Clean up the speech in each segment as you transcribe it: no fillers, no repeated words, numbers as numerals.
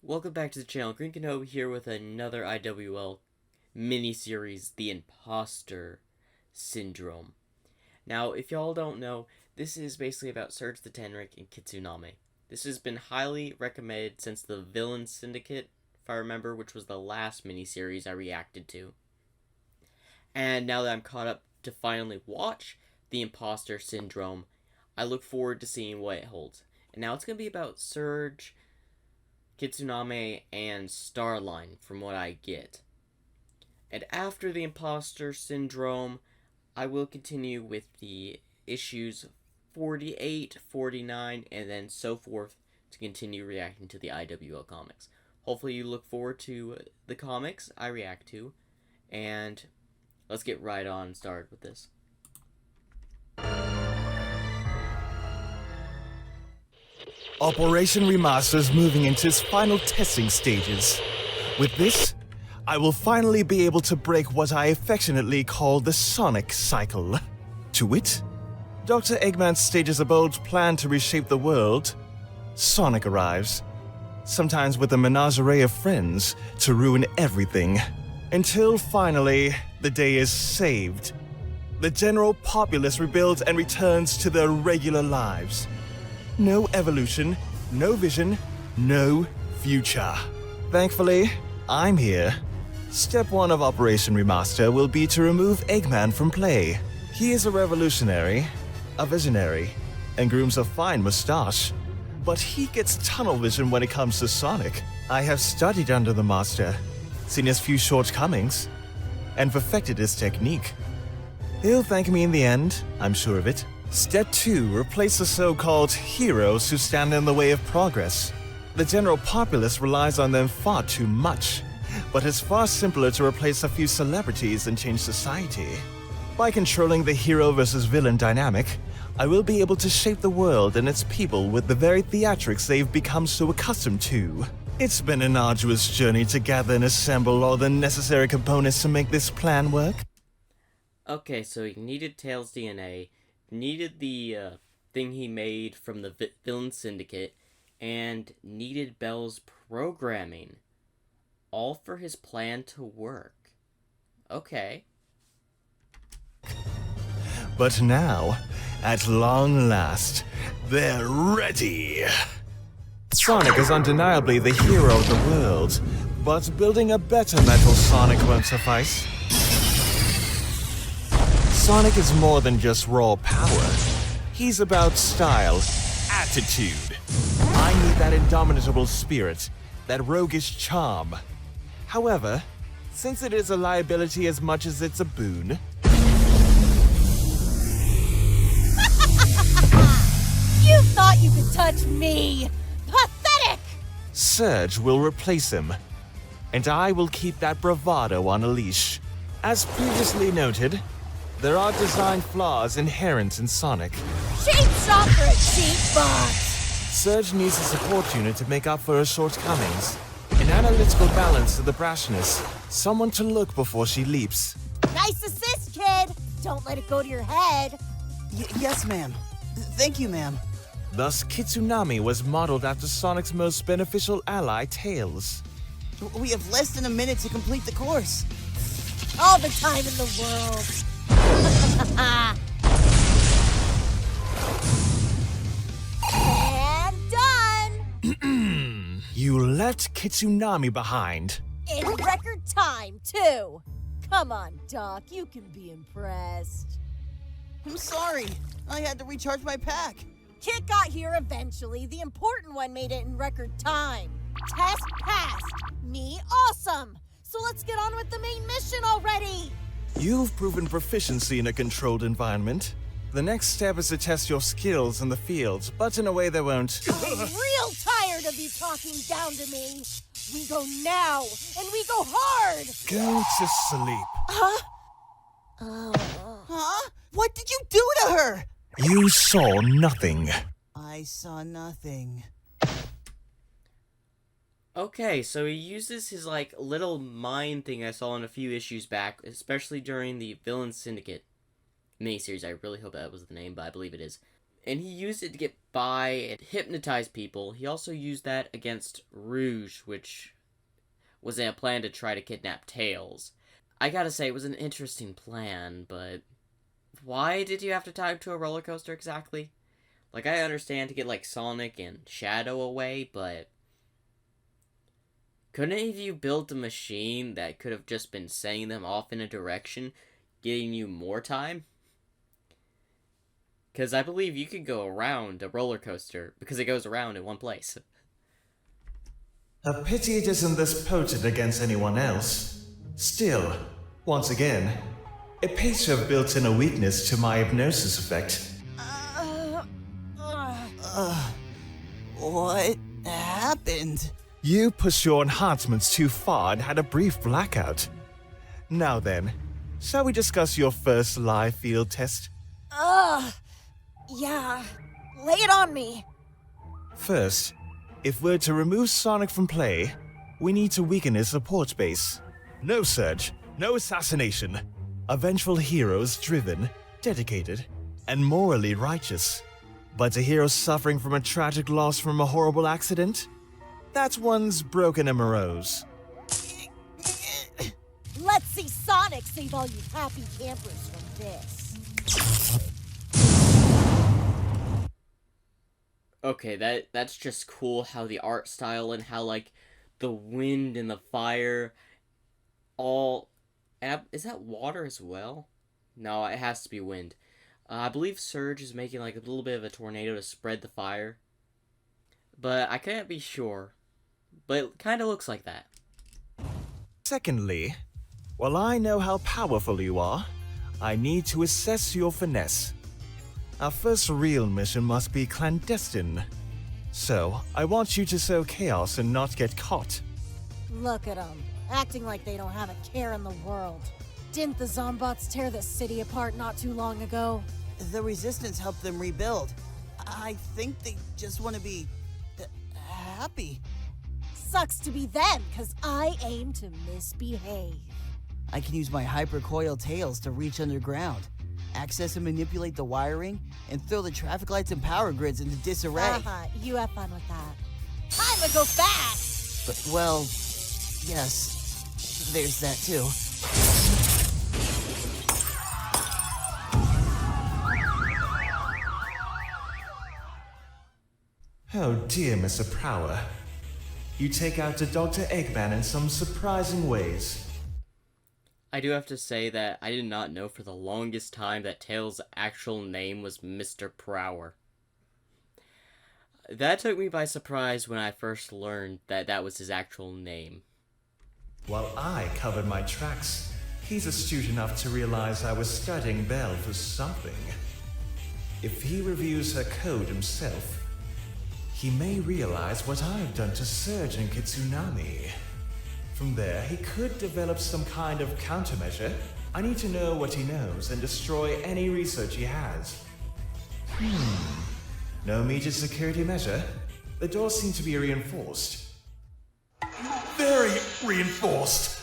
Welcome back to the channel. Green Cano here with another IWL mini-series, The Impostor Syndrome. Now, if y'all don't know, this is basically about Surge the Tenrik and Kitsunami. This has been highly recommended since the Villain Syndicate, if I remember, which was the last mini-series I reacted to. And now that I'm caught up to finally watch The Impostor Syndrome, I look forward to seeing what it holds. And now it's going to be about Surge, Kitsunami, and Starline, from what I get. And after the Impostor Syndrome, I will continue with the issues 48, 49, and then so forth to continue reacting to the IWL comics. Hopefully you look forward to the comics I react to, and let's get right on started with this. Operation Remaster is moving into its final testing stages. With this, I will finally be able to break what I affectionately call the Sonic cycle. To wit, Dr. Eggman stages a bold plan to reshape the world. Sonic arrives, sometimes with a menagerie of friends, to ruin everything. Until finally, the day is saved. The general populace rebuilds and returns to their regular lives. No evolution, no vision, no future. Thankfully, I'm here. Step 1 of Operation Remaster will be to remove Eggman from play. He is a revolutionary, a visionary, and grooms a fine mustache. But he gets tunnel vision when it comes to Sonic. I have studied under the Master, seen his few shortcomings, and perfected his technique. He'll thank me in the end, I'm sure of it. Step 2, replace the so-called heroes who stand in the way of progress. The general populace relies on them far too much, but it's far simpler to replace a few celebrities than change society. By controlling the hero versus villain dynamic, I will be able to shape the world and its people with the very theatrics they've become so accustomed to. It's been an arduous journey to gather and assemble all the necessary components to make this plan work. Okay, so he needed Tails' DNA, needed the thing he made from the Villain Syndicate, and needed Bell's programming. All for his plan to work. Okay. But now, at long last, they're ready! Sonic is undeniably the hero of the world, but building a better Metal Sonic won't suffice. Sonic is more than just raw power. He's about style, attitude. I need that indomitable spirit, that roguish charm. However, since it is a liability as much as it's a boon... You thought you could touch me! Pathetic! Surge will replace him, and I will keep that bravado on a leash. As previously noted, there are design flaws inherent in Sonic. Cheap shot for a cheap box! Surge needs a support unit to make up for her shortcomings. An analytical balance to the brashness. Someone to look before she leaps. Nice assist, kid! Don't let it go to your head. Yes, ma'am. Thank you, ma'am. Thus, Kitsunami was modeled after Sonic's most beneficial ally, Tails. We have less than a minute to complete the course. All the time in the world. And done! You left Kitsunami behind. In record time, too. Come on, Doc, you can be impressed. I'm sorry. I had to recharge my pack. Kit got here eventually. The important one made it in record time. Test passed. Me awesome. So let's get on with the main mission already. You've proven proficiency in a controlled environment. The next step is to test your skills in the field, but in a way that won't... I'm real tired of you talking down to me. We go now, and we go hard. Go to sleep. Huh? Huh? What did you do to her? You saw nothing. I saw nothing. Okay, so he uses his, little mind thing I saw in a few issues back, especially during the Villain Syndicate miniseries. I really hope that was the name, but I believe it is. And he used it to get buy and hypnotize people. He also used that against Rouge, which was in a plan to try to kidnap Tails. I gotta say, it was an interesting plan, but why did you have to tie him to a roller coaster exactly? Like, I understand to get, like, Sonic and Shadow away, but couldn't any of you build a machine that could have just been sending them off in a direction, getting you more time? Because I believe you could go around a roller coaster, because it goes around in one place. A pity it isn't this potent against anyone else. Still, once again, it pays to have built in a weakness to my hypnosis effect. What happened? You pushed your enhancements too far and had a brief blackout. Now then, shall we discuss your first live field test? Yeah. Lay it on me. First, if we're to remove Sonic from play, we need to weaken his support base. No surge, no assassination. A vengeful hero is driven, dedicated, and morally righteous. But a hero suffering from a tragic loss from a horrible accident? That one's broken and morose. Let's see Sonic save all you happy campers from this. Okay, that's just cool how the art style and how, like, the wind and the fire all... Is that water as well? No, it has to be wind. I believe Surge is making, like, a little bit of a tornado to spread the fire. But I can't be sure. But it kind of looks like that. Secondly, while I know how powerful you are, I need to assess your finesse. Our first real mission must be clandestine. So, I want you to sow chaos and not get caught. Look at them, acting like they don't have a care in the world. Didn't the Zombots tear this city apart not too long ago? The Resistance helped them rebuild. I think they just want to be happy. Sucks to be them, cause I aim to misbehave. I can use my hypercoil tails to reach underground, access and manipulate the wiring, and throw the traffic lights and power grids into disarray. You have fun with that. Time to go fast! But, well, yes, there's that too. Oh dear, Mr. Prower. You take out the Dr. Eggman in some surprising ways. I do have to say that I did not know for the longest time that Tails' actual name was Mr. Prower. That took me by surprise when I first learned that that was his actual name. While I covered my tracks, he's astute enough to realize I was studying Belle for something. If he reviews her code himself, he may realize what I've done to Surge and Kitsunami. From there, he could develop some kind of countermeasure. I need to know what he knows and destroy any research he has. No immediate security measure? The doors seem to be reinforced. Very reinforced!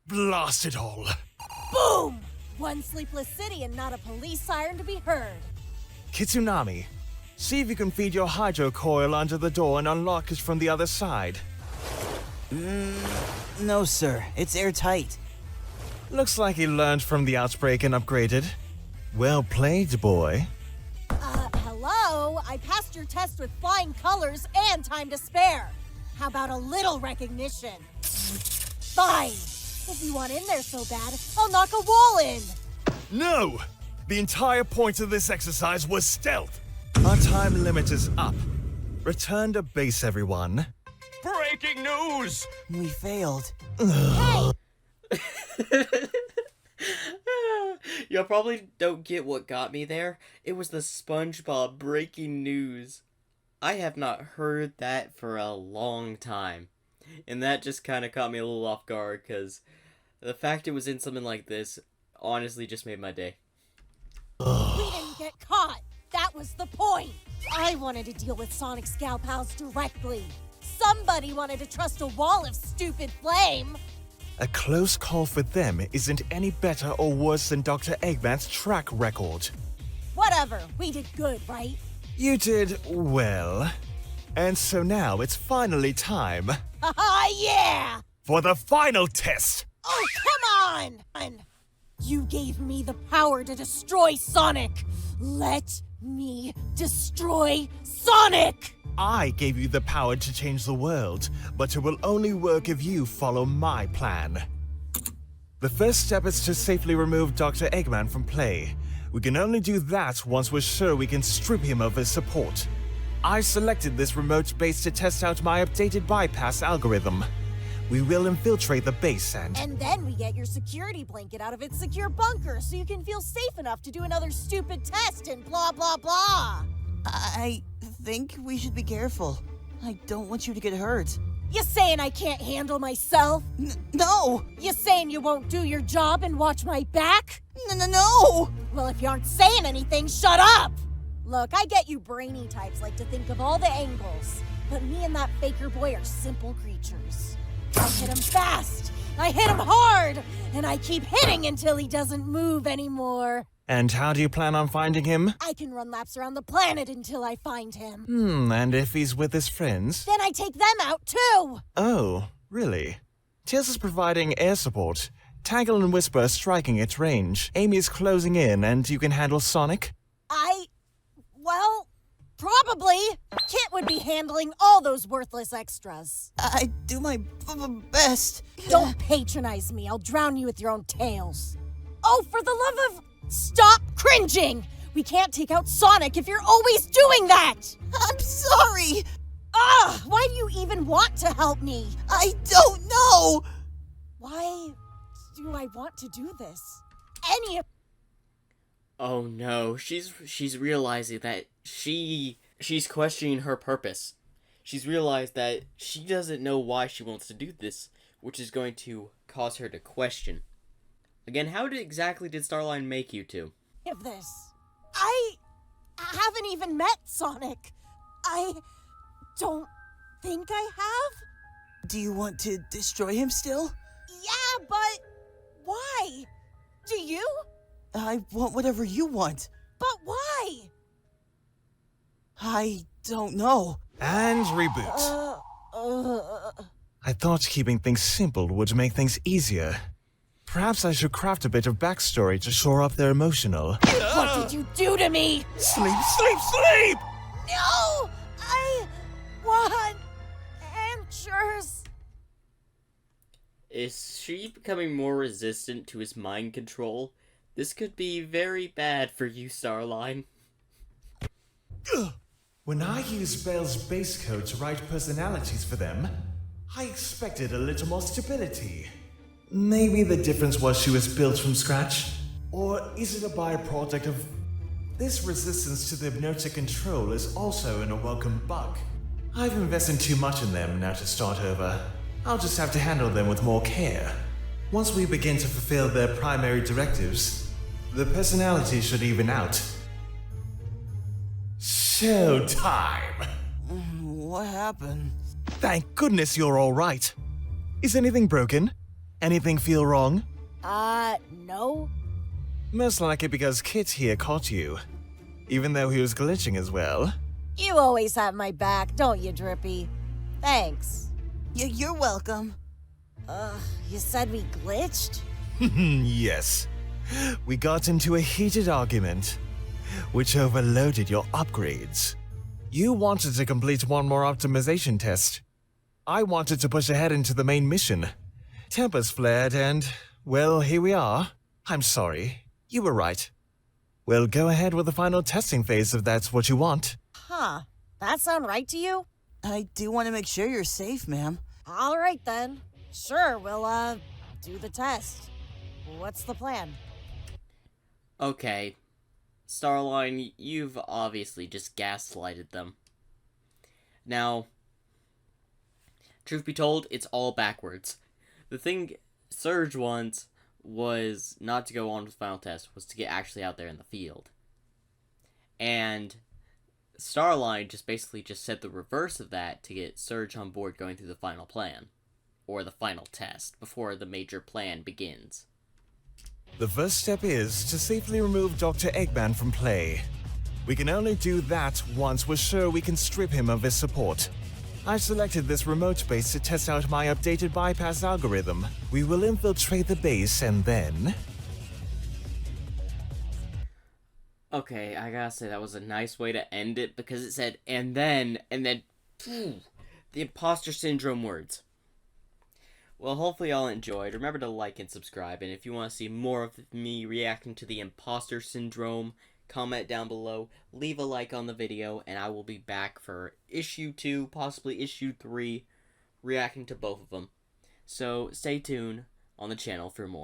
Blast it all! Boom! One sleepless city and not a police siren to be heard. Kitsunami, see if you can feed your hydro coil under the door and unlock it from the other side. No, sir. It's airtight. Looks like he learned from the outbreak and upgraded. Well played, boy. Hello? I passed your test with flying colors and time to spare. How about a little recognition? Fine. If you want in there so bad, I'll knock a wall in. No! The entire point of this exercise was stealth. Our time limit is up. Return to base, everyone. Breaking news! We failed. Hey! Y'all probably don't get what got me there. It was the SpongeBob breaking news. I have not heard that for a long time. And that just kind of caught me a little off guard, because the fact it was in something like this honestly just made my day. We didn't get caught. That was the point. I wanted to deal with Sonic's gal pals directly. Somebody wanted to trust a wall of stupid flame. A close call for them isn't any better or worse than Dr. Eggman's track record. Whatever, we did good, right? You did well. And so now it's finally time Haha, yeah! for the final test. Oh, come on! You gave me the power to destroy Sonic. Let me destroy Sonic! I gave you the power to change the world, but it will only work if you follow my plan. The first step is to safely remove Dr. Eggman from play. We can only do that once we're sure we can strip him of his support. I selected this remote base to test out my updated bypass algorithm. We will infiltrate the base and then we get your security blanket out of its secure bunker so you can feel safe enough to do another stupid test and blah blah blah. I think we should be careful. I don't want you to get hurt. You saying I can't handle myself? No! You saying you won't do your job and watch my back? No! Well, if you aren't saying anything, shut up! Look, I get you brainy types like to think of all the angles, but me and that faker boy are simple creatures. I hit him fast, I hit him hard, and I keep hitting until he doesn't move anymore. And how do you plan on finding him? I can run laps around the planet until I find him. And if he's with his friends? Then I take them out too! Oh, really? Tails is providing air support. Tangle and Whisper are striking at range. Amy is closing in, and you can handle Sonic? Well, probably. Kit would be handling all those worthless extras. I do my best. Don't patronize me. I'll drown you with your own tails. Oh, for the love of... Stop cringing! We can't take out Sonic if you're always doing that! I'm sorry! Why do you even want to help me? I don't know! Why do I want to do this? Oh no, she's realizing that she's questioning her purpose. She's realized that she doesn't know why she wants to do this, which is going to cause her to question. Again, how exactly did Starline make you two? Of this. I haven't even met Sonic. I don't think I have. Do you want to destroy him still? Yeah, but why? Do you? I want whatever you want. But why? I don't know. And reboot. I thought keeping things simple would make things easier. Perhaps I should craft a bit of backstory to shore up their emotional. What did you do to me? Sleep, sleep, sleep! No! I want answers. Is she becoming more resistant to his mind control? This could be very bad for you, Starline. When I used Bell's base code to write personalities for them, I expected a little more stability. Maybe the difference was she was built from scratch? Or is it a byproduct of... This resistance to the hypnotic control is also an unwelcome bug. I've invested too much in them now to start over. I'll just have to handle them with more care. Once we begin to fulfill their primary directives, the personality should even out. Showtime! What happened? Thank goodness you're all right. Is anything broken? Anything feel wrong? No. Most likely because Kit here caught you. Even though he was glitching as well. You always have my back, don't you, Drippy? Thanks. You're welcome. You said we glitched? Yes. We got into a heated argument, which overloaded your upgrades. You wanted to complete one more optimization test. I wanted to push ahead into the main mission. Tempers flared and, well, here we are. I'm sorry. You were right. We'll go ahead with the final testing phase if that's what you want. Huh. That sound right to you? I do want to make sure you're safe, ma'am. All right, then. Sure, we'll, do the test. What's the plan? Okay. Starline, you've obviously just gaslighted them. Now, truth be told, it's all backwards. The thing Surge wants was not to go on with the final test, was to get actually out there in the field. And Starline just basically just said the reverse of that to get Surge on board going through the final plan. Or the final test, before the major plan begins. The first step is to safely remove Dr. Eggman from play. We can only do that once we're sure we can strip him of his support. I selected this remote base to test out my updated bypass algorithm. We will infiltrate the base and then... Okay, I gotta say that was a nice way to end it because it said, and then, phew, the imposter syndrome words. Well, hopefully y'all enjoyed. Remember to like and subscribe, and if you want to see more of me reacting to the imposter syndrome, comment down below, leave a like on the video, and I will be back for issue 2, possibly issue 3, reacting to both of them. So stay tuned on the channel for more.